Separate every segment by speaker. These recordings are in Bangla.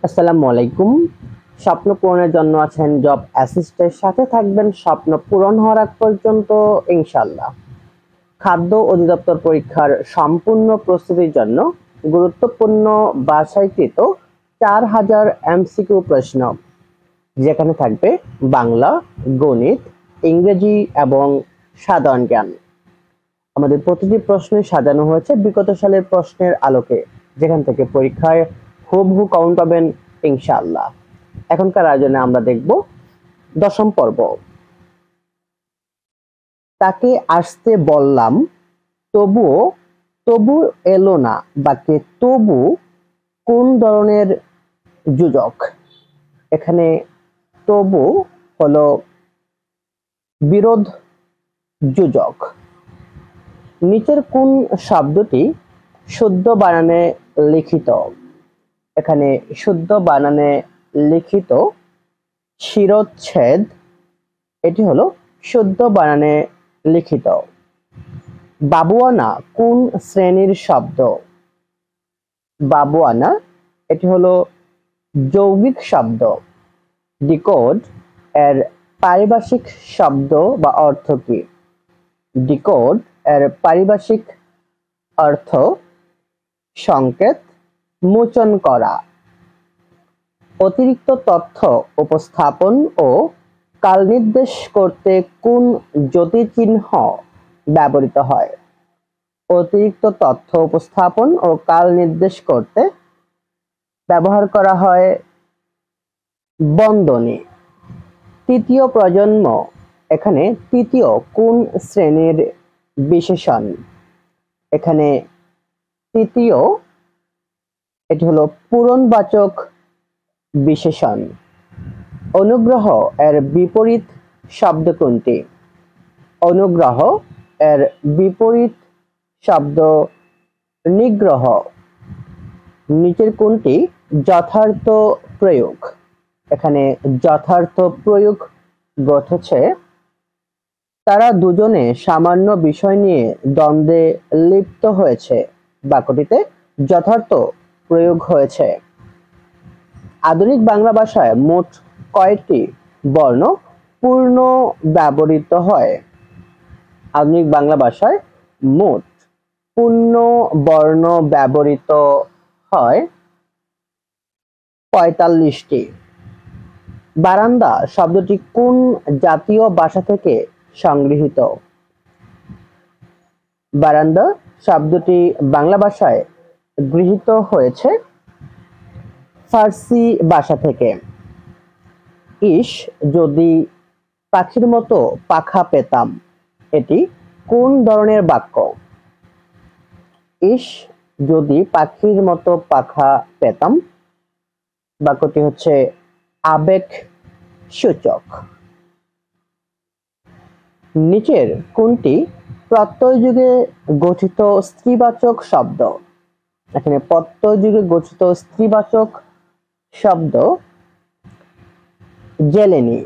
Speaker 1: আসসালামু আলাইকুম। স্বপ্ন পূরণের জন্য আছেন জব অ্যাসিস্টের সাথে থাকবেন স্বপ্ন পূরণ হওয়ার আগ পর্যন্ত ইনশাআল্লাহ। খাদ্য অধিদপ্তর পরীক্ষার সম্পূর্ণ প্রস্তুতির জন্য গুরুত্বপূর্ণ বাছাইকৃত 4000 এমসিকিউ প্রশ্ন, যেখানে থাকবে বাংলা, গণিত, ইংরেজি এবং সাধারণ জ্ঞান। আমাদের প্রতিটি প্রশ্নই সাজানো হয়েছে বিগত সালের প্রশ্নের আলোকে, যেখান থেকে পরীক্ষায় হুবহু কমন পাবেন ইনশাআল্লাহ। এখনকার আয়োজনে আমরা দেখব 10ম পর্ব। তাকে আসতে বললাম তবু এলো না বাক্যে তবু কোন ধরনের যোজক? এখানে তবু হলো বিরোধ যোজক। নিচের কোন শব্দটি শুদ্ধ বানানে লিখিত? এখানে শুদ্ধ বানানে লিখিত শিরচ্ছেদ, এটি হলো শুদ্ধ বানানে লিখিত। বাবুয়ানা কোন শ্রেণীর শব্দ? বাবুয়ানা এটি হলো যৌগিক শব্দ। ডিকোড এর পারিভাষিক শব্দ বা অর্থ কি? ডিকোড এর পারিভাষিক অর্থ সংকেত মোচন করা। অতিরিক্ত তথ্য উপস্থাপন ও কাল নির্দেশ করতে কোন যতিচিহ্ন ব্যবহৃত হয়? অতিরিক্ত তথ্য উপস্থাপন ও কাল নির্দেশ করতে ব্যবহার করা হয় বন্ধনী। তৃতীয় প্রজন্ম, এখানে তৃতীয় কোন শ্রেণীর বিশেষণ? এখানে তৃতীয় এটি হলো পূরণবাচক বিশেষণ। অনুগ্রহ এর বিপরীত শব্দ কোনটি? অনুগ্রহ এর বিপরীত শব্দ নিগ্রহ। নিচের কোনটি যথার্থ প্রয়োগ? এখানে যথার্থ প্রয়োগ ঘটেছে তারা দুজনে সামান্য বিষয় নিয়ে দ্বন্দ্বে লিপ্ত হয়েছে। বাক্যটিতে যথার্থ প্রয়োগ হয়েছে। আধুনিক বাংলা ভাষায় মোট কয়টি বর্ণ পূর্ণ ব্যবহৃত হয়? আধুনিক বাংলা ভাষায় মোট পূর্ণ বর্ণ ব্যবহৃত হয় 45টি। বারান্দা শব্দটি কোন জাতীয় ভাষা থেকে সংগৃহীত? বারান্দা শব্দটি বাংলা ভাষায় গৃহীত হয়েছে ফার্সি ভাষা থেকে। ইস যদি পাখির মতো পাখা পেতাম, এটি কোন ধরনের বাক্য? ইস যদি পাখির মতো পাখা পেতাম বাক্যটি হচ্ছে আবেগ সূচক। নিচের কোনটি প্রত্যয় যুগে গঠিত স্ত্রীবাচক শব্দ? এখানে প্রত্যয় যুগে গঠিত স্ত্রীবাচক শব্দ জেলেনি।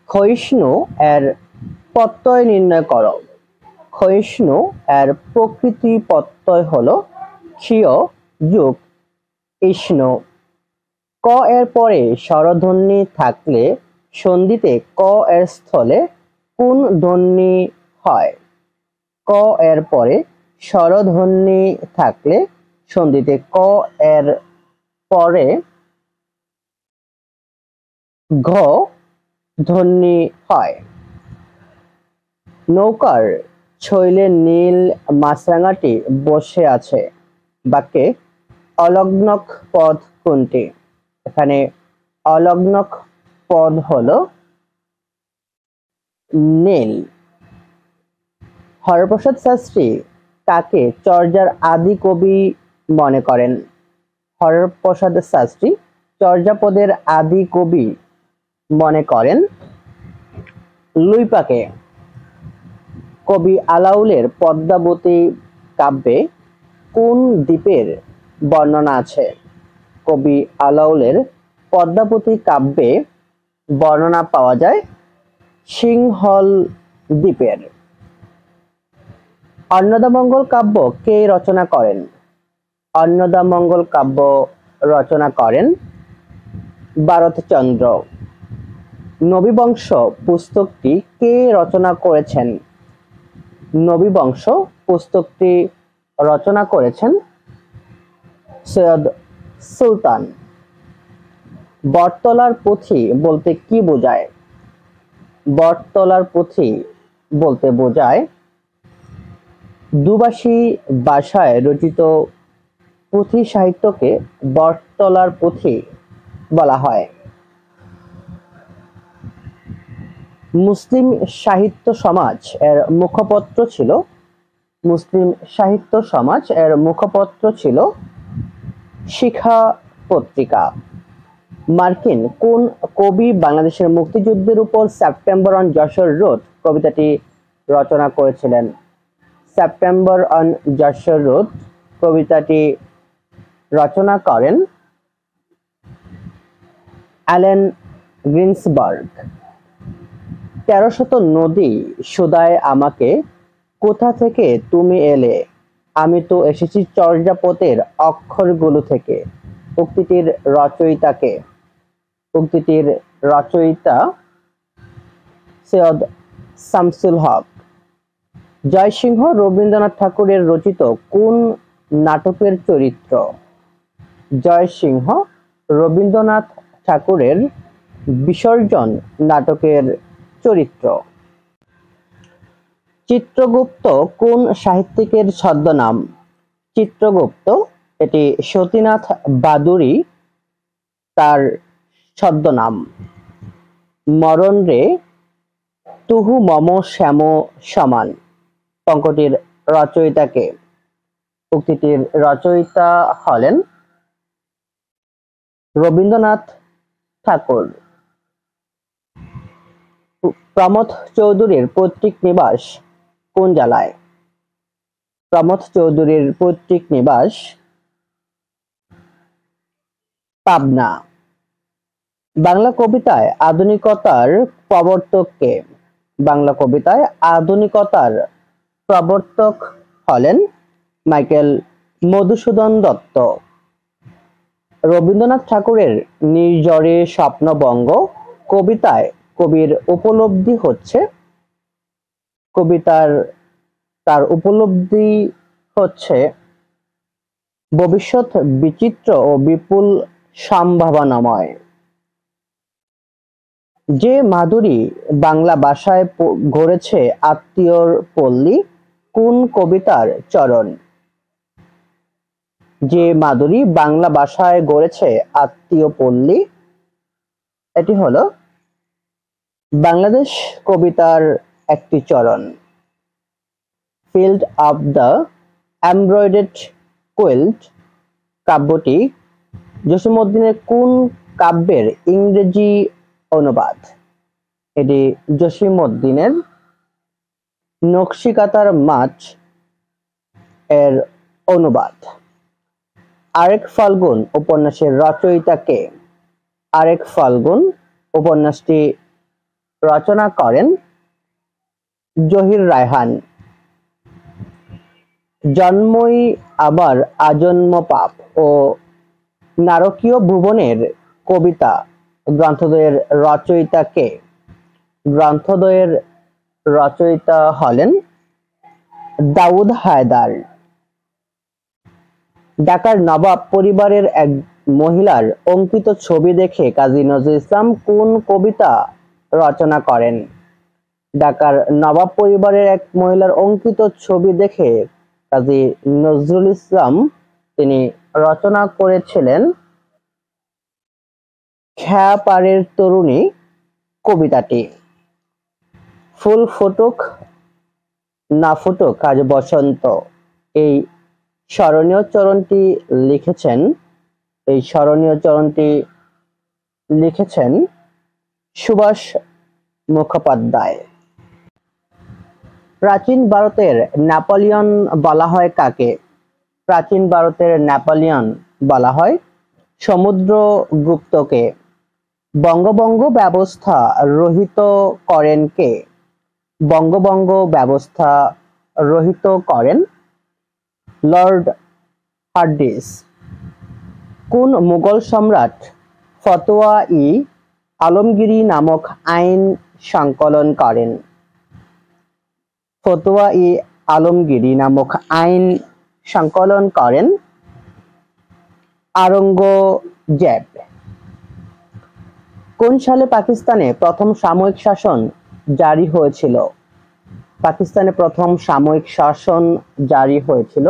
Speaker 1: ক্ষয়িষ্ণু এর প্রত্যয় নির্ণয় করো। ক্ষয়িষ্ণু এর প্রকৃতি প্রত্যয় হলো ক্ষীয় যোগ ইষ্ণু। ক এর পরে স্বরধ্বনি থাকলে সন্ধিতে ক এর স্থলে কোন ধ্বনি হয়? ক এর পরে স্বরধ্বনি থাকলে সন্ধিতে ক এর পরে ঘ ধ্বনি হয়। নৌকার ছইলে নীল মাছরাঙাটি বসে আছে বাক্যে অলগ্নক পদ কোনটি? এখানে অলগ্নক পদ হলো নীল। হরপ্রসাদ শাস্ত্রী কাকে চর্যার আদি কবি মনে করেন? হরপ্রসাদ শাস্ত্রী চর্যাপদের আদি কবি মনে করেন লুইপাকে। কবি আলাউলের পদ্মাবতী কাব্যে কোন দ্বীপের বর্ণনা আছে? কবি আলাউলের পদ্মাবতী কাব্যে বর্ণনা পাওয়া যায় সিংহল দ্বীপের। অন্নদামঙ্গল কাব্য কে রচনা করেন? অন্নদামঙ্গল কাব্য রচনা করেন ভারতচন্দ্র। নবীবংশ পুস্তকটি কে রচনা করেছেন? নবীবংশ পুস্তকটি রচনা করেছেন সৈয়দ সুলতান। বটতলার পুঁথি বলতে কি বোঝায়? বটতলার পুঁথি বলতে বোঝায় দুভাষী ভাষায় রচিত পুঁথি সাহিত্যকে বটতলার পুঁথি বলা হয়। মুসলিম সাহিত্য সমাজ এর মুখপত্র ছিল শিখা পত্রিকা। মার্কিন কোন কবি বাংলাদেশের মুক্তিযুদ্ধের উপর সেপ্টেম্বর অন যশোর রোড কবিতাটি রচনা করেছিলেন? সেপ্টেম্বর অন যশোর রোড কবিতাটি রচনা করেন অ্যালেন গ্রিন্সবার্গ। 1300 নদী শুধায় আমাকে, কোথা থেকে তুমি এলে? আমি তো এসেছি চর্যাপদের অক্ষরগুলো থেকে। উক্তিটির রচয়িতাকে? উক্তিটির রচয়িতা সৈয়দ শামসুল হক। জয়সিংহ রবীন্দ্রনাথ ঠাকুরের রচিত কোন নাটকের চরিত্র? জয়সিংহ রবীন্দ্রনাথ ঠাকুরের বিসর্জন নাটকের চরিত্র। চিত্রগুপ্ত কোন সাহিত্যিকের ছদ্মনাম? চিত্রগুপ্ত এটি সতীনাথ বাদুড়ী তার ছদ্মনাম। মরণ রে তুহু মম শ্যাম সমান অঙ্কটির রচয়িতাকে? উক্তিটির রচয়িতা হলেন রবীন্দ্রনাথ ঠাকুর। প্রমথ চৌধুরীর পৈতৃক নিবাস কোন জেলায়? প্রমথ চৌধুরীর পৈতৃক নিবাস পাবনা। বাংলা কবিতায় আধুনিকতার প্রবর্তক কে? বাংলা কবিতায় আধুনিকতার প্রবর্তক হলেন মাইকেল মধুসূদন দত্ত। রবীন্দ্রনাথ ঠাকুরের নির্ঝরে স্বপ্নবঙ্গ কবিতায় কবির উপলব্ধি হচ্ছে তার উপলব্ধি হচ্ছে ভবিষ্যৎ বিচিত্র ও বিপুল সম্ভাবনাময়। যে মাধুরী বাংলা ভাষায় গড়েছে আত্মীয়র পল্লী কোন কবিতার চরণ? যে মাধুরী বাংলা ভাষায় গড়েছে আত্মীয় পল্লী এটি হলো বাংলাদেশ কবিতার একটি চরণ। Field of the embroidered quilt কাব্যটি জসীমউদ্দীনের কোন কাব্যের ইংরেজি অনুবাদ? এটি জসীমউদ্দীনের নকশিকাঁথার মাছ এর অনুবাদ। আরেক ফাল্গুন উপন্যাসের রচয়িতা কে? আরেক ফাল্গুন উপন্যাসটি রচনা করেন জহির রায়হান। জন্মই আবার আজন্ম পাপ ও নারকীয় ভুবনের কবিতা গ্রন্থদ্বয়ের রচয়িতা কে? গ্রন্থদ্বয়ের রচয়িতা হলেন দাউদ হায়দার। ঢাকার নবাব পরিবারের এক মহিলার অঙ্কিত ছবি দেখে কাজী নজরুল ইসলাম কোন কবিতা রচনা করেন? ঢাকার নবাব পরিবারের এক মহিলার অঙ্কিত ছবি দেখে কাজী নজরুল ইসলাম তিনি রচনা করেছিলেন খেয়াপাড়ের তরুণী কবিতাটি। ফুল ফুটুক না ফুটুক আজ বসন্ত এই স্মরণীয় চরণটি লিখেছেন সুভাষ মুখোপাধ্যায়। প্রাচীন ভারতের নেপোলিয়ন বলা হয় কাকে? প্রাচীন ভারতের নেপোলিয়ন বলা হয় সমুদ্রগুপ্তকে। বঙ্গভঙ্গ ব্যবস্থা রহিত করেন কে? বঙ্গভঙ্গ ব্যবস্থা রহিত করেন লর্ড হার্ডিস। কোন মুঘল সম্রাট ফতোয়া-ই-আলমগীর নামক আইন সংকলন করেন? ফতোয়া-ই-আলমগীর নামক আইন সংকলন করেন আওরঙ্গজেব। কোন সালে পাকিস্তানে প্রথম সামরিক শাসন জারি হয়েছিল? পাকিস্তানে প্রথম সামরিক শাসন জারি হয়েছিল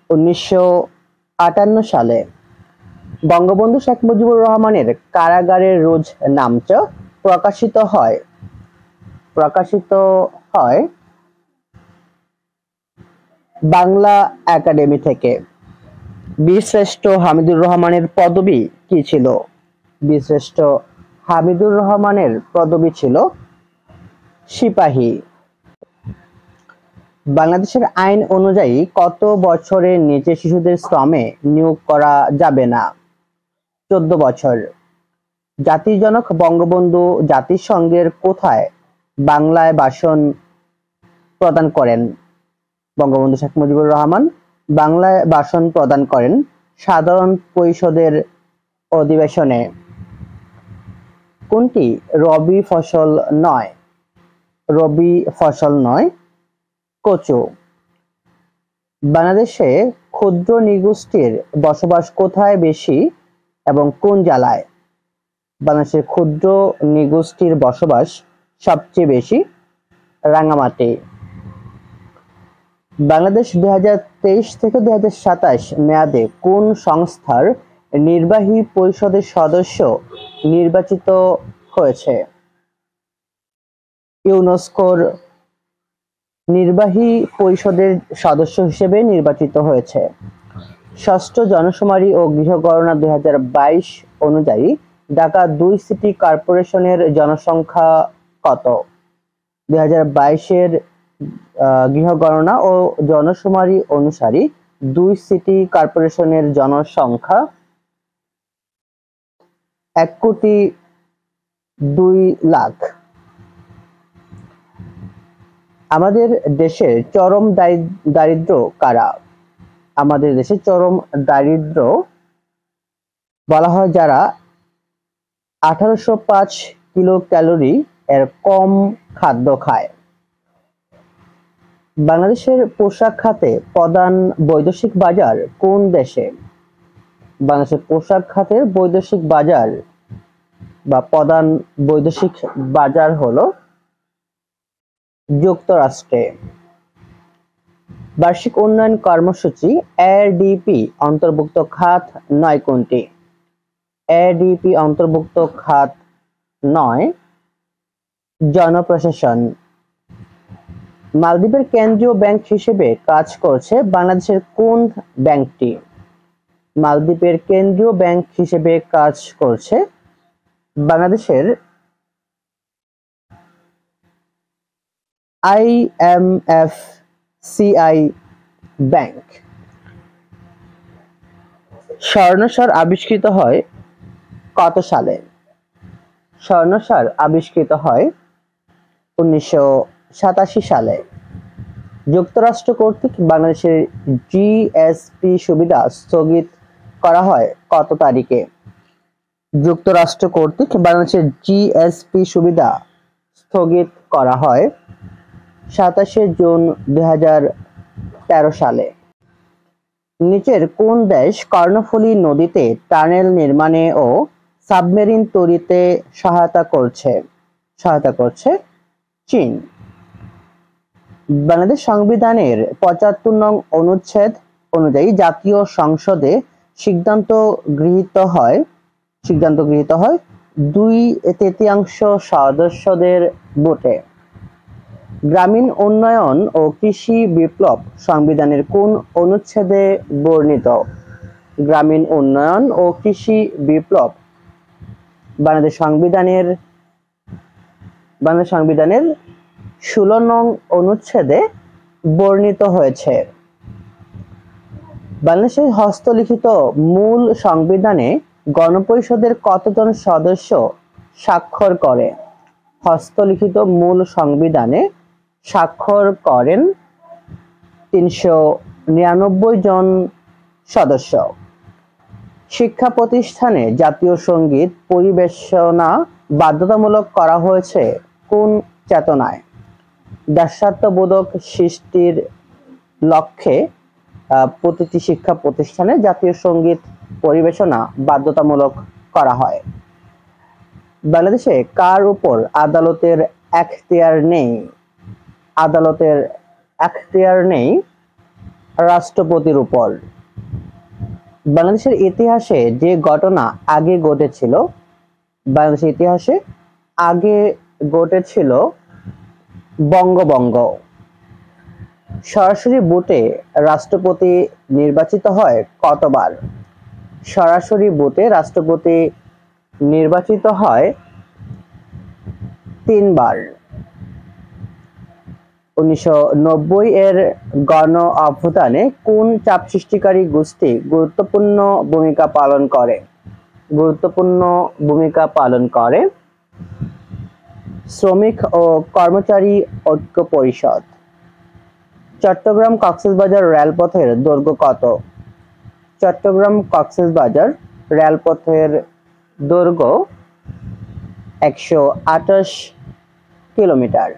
Speaker 1: 1958 সালে। বঙ্গবন্ধু শেখ মুজিবুর রহমানের কারাগারের রোজ নামটা প্রকাশিত হয় বাংলা একাডেমি থেকে। বীরশ্রেষ্ঠ হামিদুর রহমানের পদবী কি ছিল? বীরশ্রেষ্ঠ হামিদুর রহমানের পদবী ছিল সিপাহী। বাংলাদেশের আইন অনুযায়ী কত বছরের নিচে শিশুদের শ্রমে নিয়োগ করা যাবে না? 14 বছর। জাতির জনক বঙ্গবন্ধু জাতিসংঘের কোথায় বাংলায় ভাষণ প্রদান করেন? বঙ্গবন্ধু শেখ মুজিবুর রহমান বাংলায় ভাষণ প্রদান করেন সাধারণ পরিষদের অধিবেশনে। কোনটি রবি ফসল নয়? রবি ফসল নয়, কচু। বাংলাদেশে ক্ষুদ্র নৃগোষ্ঠীর বসবাস কোথায় বেশি এবং কোন জেলায়? বাংলাদেশের ক্ষুদ্র নৃগোষ্ঠীর বসবাস সবচেয়ে বেশি রাঙ্গামাটি। বাংলাদেশ 2023 থেকে 2027 মেয়াদে কোন সংস্থার নির্বাহী পরিষদের সদস্য নির্বাচিত হয়েছে? ইউনেস্কোর নির্বাহী পরিষদের সদস্য হিসেবে নির্বাচিত হয়েছে। ষষ্ঠ জনশুমারি ও গৃহগণনা 2022 অনুযায়ী ঢাকা 2 সিটি কর্পোরেশনের জনসংখ্যা কত? 2022-এর গৃহগণনা ও জনশুমারি অনুসারে 2 সিটি কর্পোরেশনের জনসংখ্যা 1,02,00,000। আমাদের দেশের চরম দারিদ্র কারা? আমাদের দেশে চরম দারিদ্র বলা হয় যারা 1805 কিলো ক্যালোরি এর কম খাদ্য খায়। বাংলাদেশের পোশাক খাতে প্রধান বৈদেশিক বাজার কোন দেশে? বাংলাদেশের পোশাক খাতের বৈদেশিক বাজার বা প্রধান বৈদেশিক বাজার হলো যুক্তরাষ্ট্রে। বার্ষিক উন্নয়ন কর্মসূচি এডিপি অন্তর্ভুক্ত খাত 9 কোনটি? এডিপি অন্তর্ভুক্ত খাত 9 জনপ্রশাসন। মালদ্বীপের কেন্দ্রীয় ব্যাংক হিসেবে কাজ করছে বাংলাদেশের কোন ব্যাংকটি? মালদ্বীপের কেন্দ্রীয় ব্যাংক হিসেবে কাজ করছে বাংলাদেশের IMFCI ব্যাংক। স্বর্ণসার আবিষ্কৃত হয় কত সালে? স্বর্ণসার আবিষ্কৃত হয় 1987 সালে। যুক্তরাষ্ট্র কর্তৃক বাংলাদেশের জিএসপি সুবিধা স্থগিত করা হয় কত তারিখে? যুক্তরাষ্ট্র কর্তৃক বাংলাদেশের জিএসপি সুবিধা স্থগিত করা হয় 27 জুন 2013 সালে। নিচের কোন দেশ কর্ণফুলী নদীতে টানেল নির্মাণে ও সাবমেরিন তৈরিতে সহায়তা করছে? চীন। বাংলাদেশ সংবিধানের 75 নং অনুচ্ছেদ অনুযায়ী জাতীয় সংসদে সিদ্ধান্ত গৃহীত হয় 2/3 সদস্যদের ভোটে। গ্রামীণ উন্নয়ন ও কৃষি বিপ্লব সংবিধানের কোন অনুচ্ছেদে বর্ণিত? গ্রামীণ উন্নয়ন ও কৃষি বিপ্লব বাংলাদেশ সংবিধানের 16 নং অনুচ্ছেদে বর্ণিত হয়েছে। বাংলাদেশের হস্তলিখিত মূল সংবিধানে গণপরিষদের কতজন সদস্য স্বাক্ষর করে? হস্তলিখিত মূল সংবিধানে স্বাক্ষর করেন 99 জন সদস্য। শিক্ষা প্রতিষ্ঠানে জাতীয় সঙ্গীত পরিবেশনা বাধ্যতামূলক করা হয়েছে কোন চেতনায়? দেশাত্মবোধক সৃষ্টির লক্ষ্যে প্রতিটি শিক্ষা প্রতিষ্ঠানে জাতীয় সঙ্গীত পরিবেশনা বাধ্যতামূলক করা হয়। বাংলাদেশে কার উপর আদালতের এখতিয়ার নেই? আদালতের এখতিয়ার নেই রাষ্ট্রপতির উপর। বাংলাদেশের ইতিহাসে যে ঘটনা আগে ঘটেছিল, বাংলাদেশের ইতিহাসে আগে ঘটেছিল বঙ্গভঙ্গ। সরাসরি ভোটে রাষ্ট্রপতি নির্বাচিত হয় কতবার? সরাসরি ভোটে রাষ্ট্রপতি নির্বাচিত হয় 3 বার। 1990 এর গণ অভ্যুত্থানে কোন চাপ সৃষ্টিকারী গোষ্ঠী গুরুত্বপূর্ণ ভূমিকা পালন করে? গুরুত্বপূর্ণ ভূমিকা পালন করে শ্রমিক ও কর্মচারী ঐক্য পরিষদ। চট্টগ্রাম কক্সবাজার রেলপথের দৈর্ঘ্য কত? চট্টগ্রাম কক্সবাজার রেলপথের দৈর্ঘ্য 128 কিলোমিটার।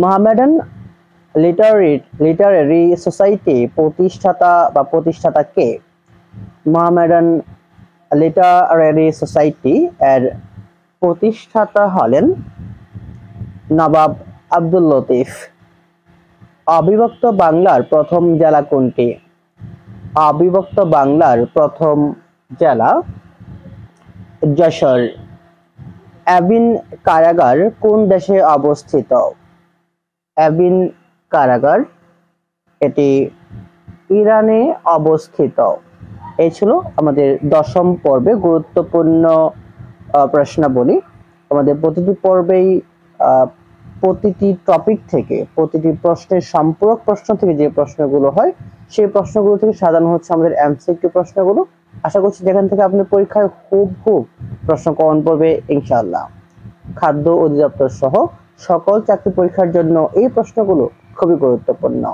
Speaker 1: মোহামেডান লিটারেরি সোসাইটি প্রতিষ্ঠাতা কে? মোহামেডান লিটারেরি সোসাইটি এর প্রতিষ্ঠাতা হলেন নবাব আব্দুল লতিফ। অবিভক্ত বাংলার প্রথম জেলা কোনটি? অবিভক্ত বাংলার প্রথম জেলা যশোর। এভিন কারাগার কোন দেশে অবস্থিত? এভিন কারাগার এটি ইরানে অবস্থিত। এই ছিল আমাদের 10ম পর্বে গুরুত্বপূর্ণ প্রশ্নাবলী। আমাদের প্রতিটি পর্বেই প্রতিটি টপিক থেকে, প্রতিটি প্রশ্নের সম্পূরক প্রশ্ন থেকে যে প্রশ্নগুলো হয়, সেই প্রশ্নগুলো থেকে সাজানো হচ্ছে আমাদের এমসিকিউ প্রশ্নগুলো। আশা করছি যেখান থেকে আপনি পরীক্ষায় খুব প্রশ্ন কমন পড়বে ইনশাআল্লাহ। খাদ্য অধিদপ্তর সহ সকল চাকরি পরীক্ষার জন্য এই প্রশ্নগুলো খুবই গুরুত্বপূর্ণ।